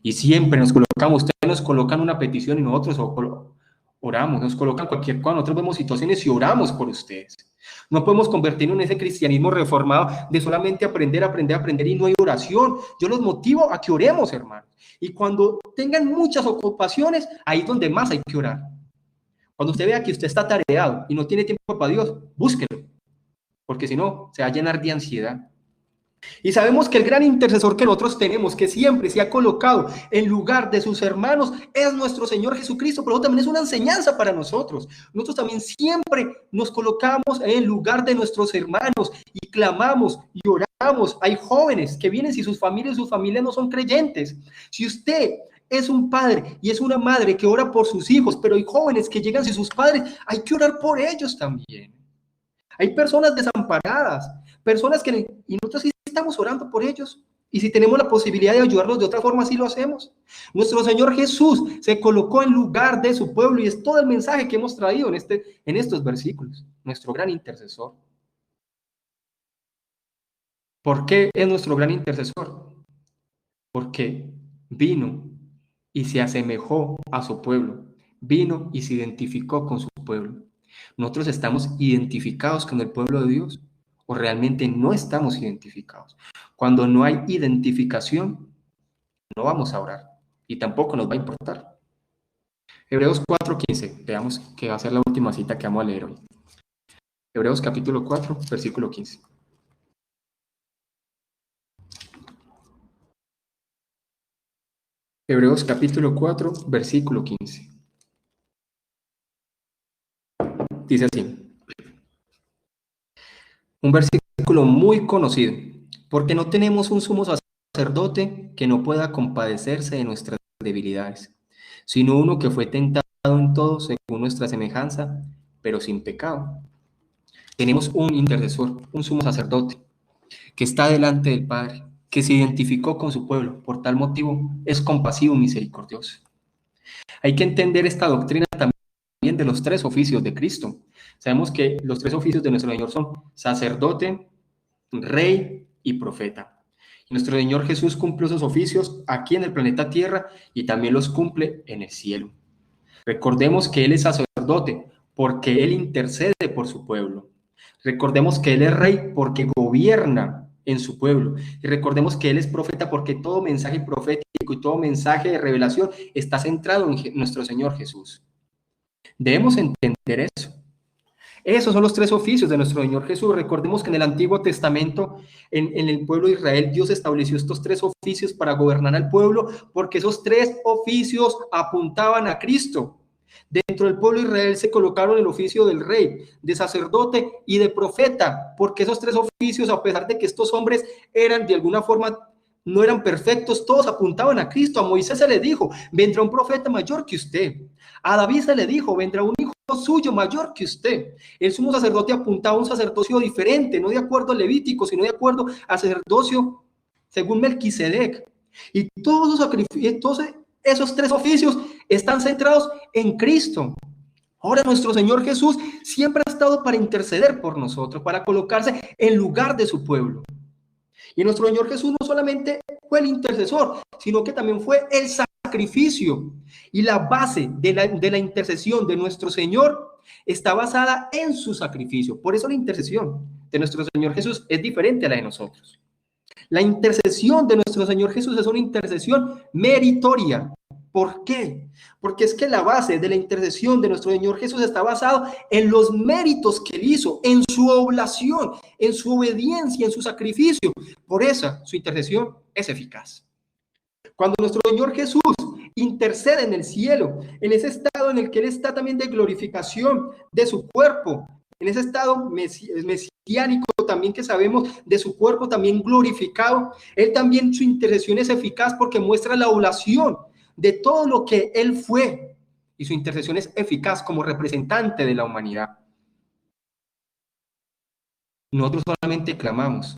Y siempre nos colocamos, ustedes nos colocan una petición y nosotros oramos, nos colocan cualquier cosa, nosotros vemos situaciones y oramos por ustedes. No podemos convertirnos en ese cristianismo reformado de solamente aprender, aprender, aprender y no hay oración. Yo los motivo a que oremos, hermanos. Y cuando tengan muchas ocupaciones, ahí es donde más hay que orar. Cuando usted vea que usted está tareado y no tiene tiempo para Dios, búsquelo, porque si no, se va a llenar de ansiedad. Y sabemos que el gran intercesor que nosotros tenemos, que siempre se ha colocado en lugar de sus hermanos, es nuestro Señor Jesucristo, pero también es una enseñanza para nosotros. Nosotros también siempre nos colocamos en lugar de nuestros hermanos y clamamos y oramos. Hay jóvenes que vienen si sus familias no son creyentes. Si usted es un padre y es una madre que ora por sus hijos, pero hay jóvenes que llegan si sus padres, hay que orar por ellos también. Hay personas desamparadas, personas que, y nosotros sí estamos orando por ellos. Y si tenemos la posibilidad de ayudarlos de otra forma, sí lo hacemos. Nuestro Señor Jesús se colocó en lugar de su pueblo y es todo el mensaje que hemos traído en estos versículos. Nuestro gran intercesor. ¿Por qué es nuestro gran intercesor? Porque vino y se asemejó a su pueblo. Vino y se identificó con su pueblo. ¿Nosotros estamos identificados con el pueblo de Dios o realmente no estamos identificados? Cuando no hay identificación, no vamos a orar y tampoco nos va a importar. Hebreos 4:15, veamos que va a ser la última cita que vamos a leer hoy. Hebreos capítulo 4, versículo 15. Hebreos capítulo 4, versículo 15. Dice así. Un versículo muy conocido, porque no tenemos un sumo sacerdote que no pueda compadecerse de nuestras debilidades, sino uno que fue tentado en todo según nuestra semejanza, pero sin pecado. Tenemos un intercesor, un sumo sacerdote, que está delante del Padre, que se identificó con su pueblo, por tal motivo es compasivo y misericordioso. Hay que entender esta doctrina también de los tres oficios de Cristo. Sabemos que los tres oficios de nuestro Señor son sacerdote, rey y profeta. Y nuestro Señor Jesús cumple esos oficios aquí en el planeta Tierra y también los cumple en el cielo. Recordemos que Él es sacerdote porque Él intercede por su pueblo. Recordemos que Él es rey porque gobierna en su pueblo. Y recordemos que Él es profeta porque todo mensaje profético y todo mensaje de revelación está centrado en nuestro Señor Jesús. Debemos entender eso. Esos son los tres oficios de nuestro Señor Jesús. Recordemos que en el Antiguo Testamento, en el pueblo de Israel, Dios estableció estos tres oficios para gobernar al pueblo, porque esos tres oficios apuntaban a Cristo. Dentro del pueblo de Israel se colocaron el oficio del rey, de sacerdote y de profeta, porque esos tres oficios, a pesar de que estos hombres eran de alguna forma, no eran perfectos, todos apuntaban a Cristo. A Moisés se le dijo, vendrá un profeta mayor que usted. A David se le dijo, vendrá un hijo suyo mayor que usted. El sumo sacerdote apuntaba a un sacerdocio diferente, no de acuerdo al Levítico, sino de acuerdo al sacerdocio según Melquisedec. Y todos los sacrificios, todos esos tres oficios están centrados en Cristo. Ahora nuestro Señor Jesús siempre ha estado para interceder por nosotros, para colocarse en lugar de su pueblo. Y nuestro Señor Jesús no solamente fue el intercesor, sino que también fue el sacrificio. Y la base de la intercesión de nuestro Señor está basada en su sacrificio. Por eso la intercesión de nuestro Señor Jesús es diferente a la de nosotros. La intercesión de nuestro Señor Jesús es una intercesión meritoria. ¿Por qué? Porque es que la base de la intercesión de nuestro Señor Jesús está basado en los méritos que él hizo, en su oblación, en su obediencia, en su sacrificio. Por eso su intercesión es eficaz. Cuando nuestro Señor Jesús intercede en el cielo, en ese estado en el que él está también de glorificación de su cuerpo, en ese estado mesiánico también que sabemos de su cuerpo también glorificado, él también su intercesión es eficaz porque muestra la oblación de todo lo que él fue, y su intercesión es eficaz como representante de la humanidad. Nosotros solamente clamamos.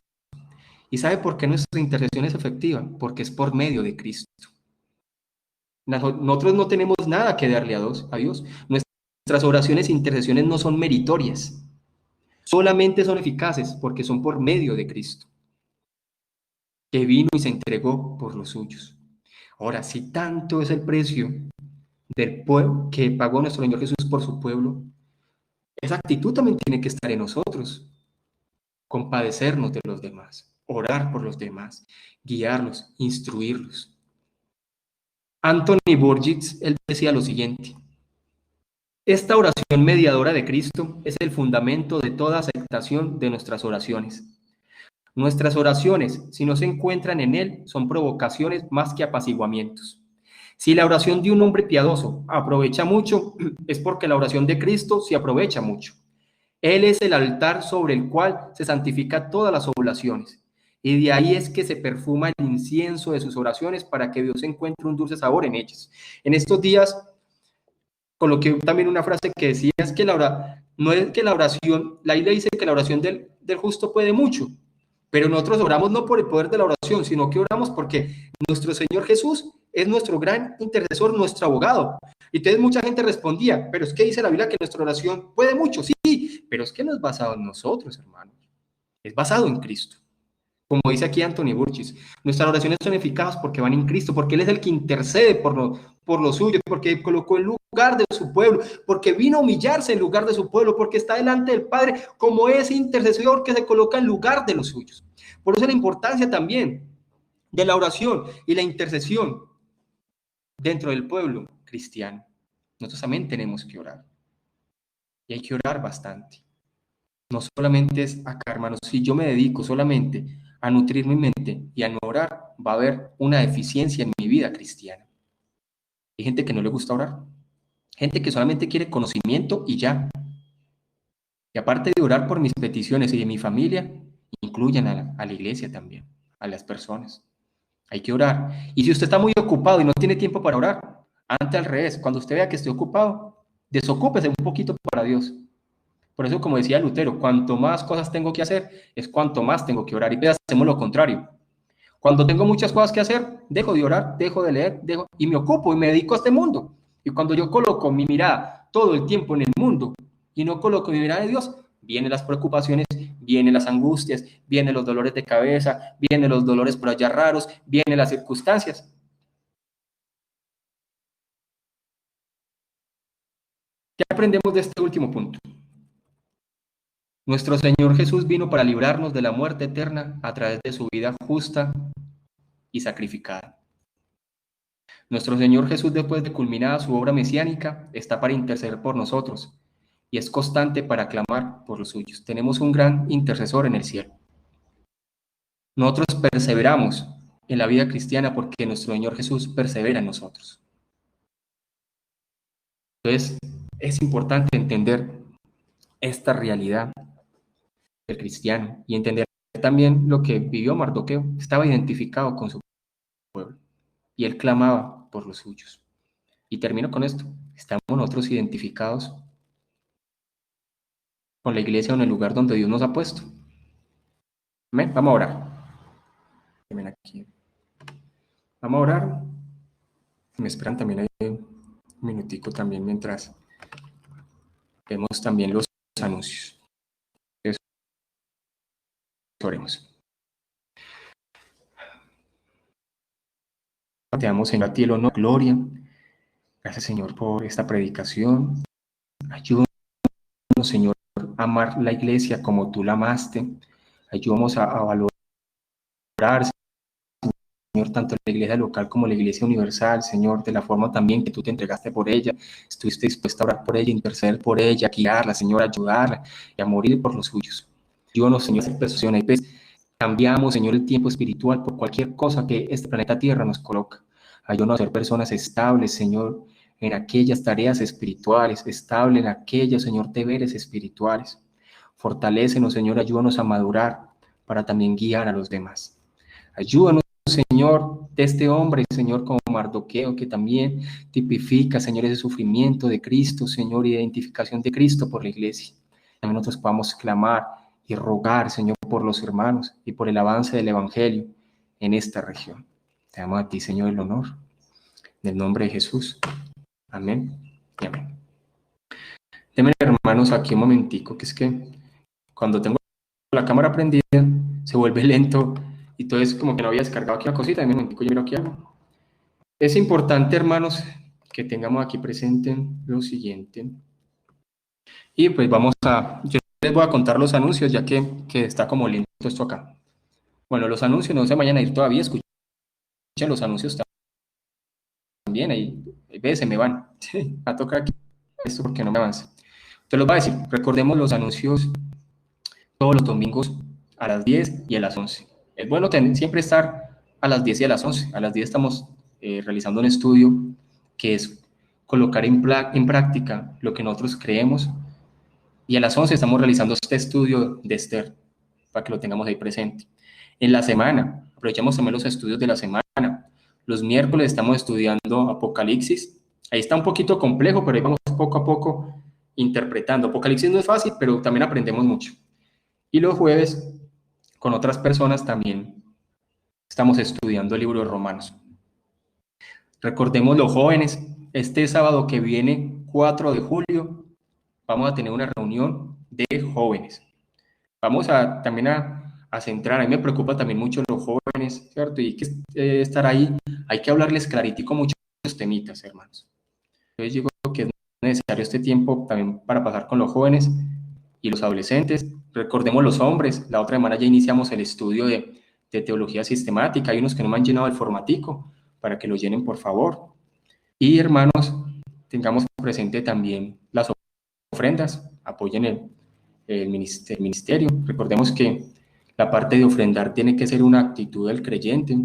¿Y sabe por qué nuestra intercesión es efectiva? Porque es por medio de Cristo. Nosotros no tenemos nada que darle a Dios. Nuestras oraciones e intercesiones no son meritorias. Solamente son eficaces porque son por medio de Cristo, que vino y se entregó por los suyos. Ahora, si tanto es el precio del pueblo que pagó nuestro Señor Jesús por su pueblo, esa actitud también tiene que estar en nosotros. Compadecernos de los demás, orar por los demás, guiarlos, instruirlos. Anthony Burgess, él decía lo siguiente: esta oración mediadora de Cristo es el fundamento de toda aceptación de nuestras oraciones. Nuestras oraciones, si no se encuentran en Él, son provocaciones más que apaciguamientos. Si la oración de un hombre piadoso aprovecha mucho, es porque la oración de Cristo se aprovecha mucho. Él es el altar sobre el cual se santifica todas las oblaciones. Y de ahí es que se perfuma el incienso de sus oraciones para que Dios encuentre un dulce sabor en ellas. En estos días coloqué también una frase que decía es que no es que la oración, la Biblia dice que la oración del justo puede mucho, pero nosotros oramos no por el poder de la oración, sino que oramos porque nuestro Señor Jesús es nuestro gran intercesor, nuestro abogado. Y entonces mucha gente respondía, pero es que dice la Biblia que nuestra oración puede mucho, sí, pero es que no es basado en nosotros, hermanos, es basado en Cristo. Como dice aquí Anthony Burgess, nuestras oraciones son eficaces porque van en Cristo, porque Él es el que intercede por los suyos, porque colocó en lugar de su pueblo, porque vino a humillarse en lugar de su pueblo, porque está delante del Padre como ese intercesor que se coloca en lugar de los suyos. Por eso la importancia también de la oración y la intercesión dentro del pueblo cristiano. Nosotros también tenemos que orar. Y hay que orar bastante. No solamente es acá, hermanos, si yo me dedico solamente a nutrir mi mente y a no orar, va a haber una deficiencia en mi vida cristiana. Hay gente que no le gusta orar, gente que solamente quiere conocimiento y ya. Y aparte de orar por mis peticiones y de mi familia, incluyan a la iglesia también, a las personas. Hay que orar. Y si usted está muy ocupado y no tiene tiempo para orar, antes al revés, cuando usted vea que esté ocupado, desocúpese un poquito para Dios. Por eso, como decía Lutero, cuanto más cosas tengo que hacer, es cuanto más tengo que orar. Y hacemos lo contrario. Cuando tengo muchas cosas que hacer, dejo de orar, dejo de leer, y me ocupo y me dedico a este mundo. Y cuando yo coloco mi mirada todo el tiempo en el mundo y no coloco mi mirada en Dios, vienen las preocupaciones, vienen las angustias, vienen los dolores de cabeza, vienen los dolores por allá raros, vienen las circunstancias. ¿Qué aprendemos de este último punto? Nuestro Señor Jesús vino para librarnos de la muerte eterna a través de su vida justa y sacrificada. Nuestro Señor Jesús, después de culminada su obra mesiánica, está para interceder por nosotros y es constante para clamar por los suyos. Tenemos un gran intercesor en el cielo. Nosotros perseveramos en la vida cristiana porque nuestro Señor Jesús persevera en nosotros. Entonces, es importante entender esta realidad del cristiano y entender también lo que vivió Mardoqueo. Estaba identificado con su pueblo y él clamaba por los suyos. Y termino con esto. Estamos nosotros identificados con la iglesia o en el lugar donde Dios nos ha puesto. Amén. Vamos a orar. Amén aquí. Vamos a orar. Me esperan también ahí un minutico también mientras vemos también los anuncios. Entonces, oremos. Te damos, Señor, a ti el honor, gloria. Gracias, Señor, por esta predicación. Ayúdanos, Señor, a amar la iglesia como tú la amaste. Ayúdanos a valorar, Señor, tanto la iglesia local como la iglesia universal, Señor, de la forma también que tú te entregaste por ella. Estuviste dispuesta a orar por ella, interceder por ella, guiarla, Señor, ayudarla y a morir por los suyos. Ayúdanos, Señor, a hacer persuasión. Cambiamos, Señor, el tiempo espiritual por cualquier cosa que este planeta Tierra nos coloca. Ayúdanos a ser personas estables, Señor, en aquellas tareas espirituales, estable en aquellos, Señor, deberes espirituales. Fortalécenos, Señor, ayúdanos a madurar para también guiar a los demás. Ayúdanos, Señor, de este hombre, Señor, como Mardoqueo, que también tipifica, Señor, ese sufrimiento de Cristo, Señor, identificación de Cristo por la iglesia. También nosotros podamos clamar y rogar, Señor, por los hermanos y por el avance del Evangelio en esta región. Te damos a ti, Señor, el honor. En el nombre de Jesús. Amén y amén. Denme, hermanos, aquí un momentico, que es que cuando tengo la cámara prendida, se vuelve lento y todo es como que no había descargado aquí una cosita. Denme un momentico, yo miro aquí algo. Es importante, hermanos, que tengamos aquí presente lo siguiente. Y pues yo les voy a contar los anuncios, ya que está como lento esto acá. Bueno, los anuncios no se vayan a ir todavía, escuchen los anuncios también, ahí veces se me van. Va a tocar aquí esto porque no me avanza. Te los voy a decir, recordemos los anuncios todos los domingos a las 10 y a las 11. Es bueno siempre estar a las 10 y a las 11. A las 10 estamos realizando un estudio que es colocar en práctica lo que nosotros creemos, y a las 11 estamos realizando este estudio de Esther, para que lo tengamos ahí presente. En la semana, aprovechamos también los estudios de la semana. Los miércoles estamos estudiando Apocalipsis. Ahí está un poquito complejo, pero ahí vamos poco a poco interpretando. Apocalipsis no es fácil, pero también aprendemos mucho. Y los jueves, con otras personas también, estamos estudiando el libro de Romanos. Recordemos los jóvenes, este sábado que viene, 4 de julio, vamos a tener una reunión de jóvenes. Vamos también a centrar, a mí me preocupa también mucho los jóvenes, ¿cierto? Y hay que estar ahí, hay que hablarles claritico muchos temitas, hermanos. Entonces yo creo que es necesario este tiempo también para pasar con los jóvenes y los adolescentes. Recordemos los hombres, la otra semana ya iniciamos el estudio de teología sistemática, hay unos que no me han llenado el formatico, para que lo llenen por favor. Y hermanos, tengamos presente también las ofrendas, apoyen el ministerio. Recordemos que la parte de ofrendar tiene que ser una actitud del creyente.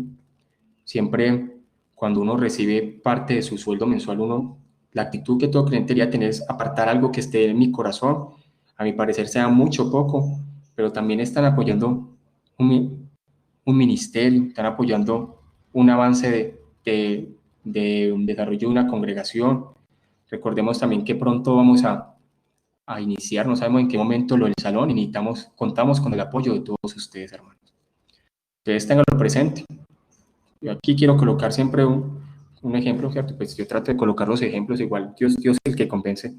Siempre cuando uno recibe parte de su sueldo mensual, la actitud que todo creyente debería tener es apartar algo que esté en mi corazón. A mi parecer sea mucho o poco, pero también están apoyando un ministerio, están apoyando un avance de un desarrollo de una congregación. Recordemos también que pronto vamos a iniciar, no sabemos en qué momento lo del salón, y contamos con el apoyo de todos ustedes, hermanos. Ustedes tenganlo presente. Yo aquí quiero colocar siempre un ejemplo, ¿cierto? Pues yo trato de colocar los ejemplos, igual Dios es el que convence.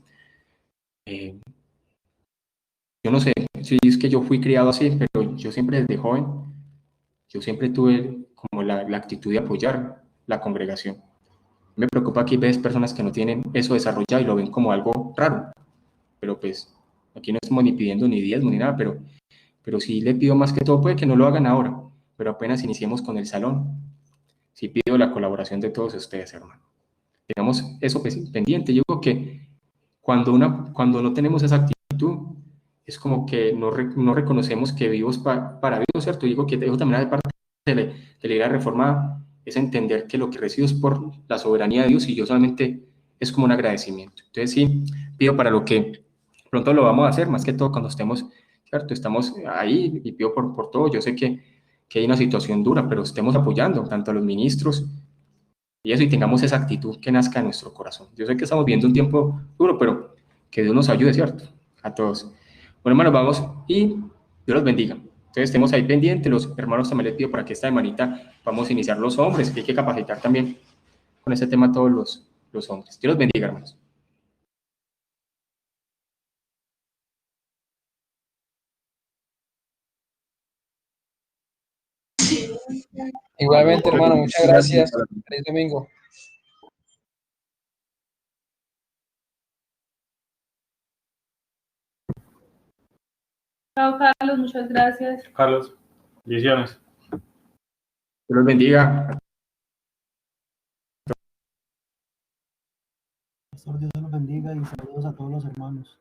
Yo no sé si es que yo fui criado así, pero yo siempre desde joven, yo siempre tuve como la actitud de apoyar la congregación. Me preocupa que ves personas que no tienen eso desarrollado y lo ven como algo raro, pero pues aquí no estamos ni pidiendo ni diezmo ni nada, pero sí le pido más que todo, puede que no lo hagan ahora, pero apenas iniciemos con el salón, sí pido la colaboración de todos ustedes, hermano. Tengamos eso pendiente. Yo creo que cuando no tenemos esa actitud, es como que no reconocemos que vivos para vivos, ¿cierto? Digo que eso también hace parte de la idea de reforma, es entender que lo que recibo es por la soberanía de Dios y yo solamente es como un agradecimiento. Entonces sí, pido para lo que pronto lo vamos a hacer, más que todo cuando estemos, ¿cierto? Estamos ahí y pido por todo. Yo sé que hay una situación dura, pero estemos apoyando tanto a los ministros y eso, y tengamos esa actitud que nazca en nuestro corazón. Yo sé que estamos viviendo un tiempo duro, pero que Dios nos ayude, ¿cierto? A todos. Bueno, hermanos, vamos y Dios los bendiga. Entonces, estemos ahí pendientes. Los hermanos también les pido para que esta semanita vamos a iniciar los hombres, que hay que capacitar también con ese tema a todos los hombres. Dios los bendiga, hermanos. Igualmente, hermano, muchas gracias. Feliz domingo. Chao, Carlos, muchas gracias. Carlos, bendiciones. Dios los bendiga. Pastor, Dios los bendiga y saludos a todos los hermanos.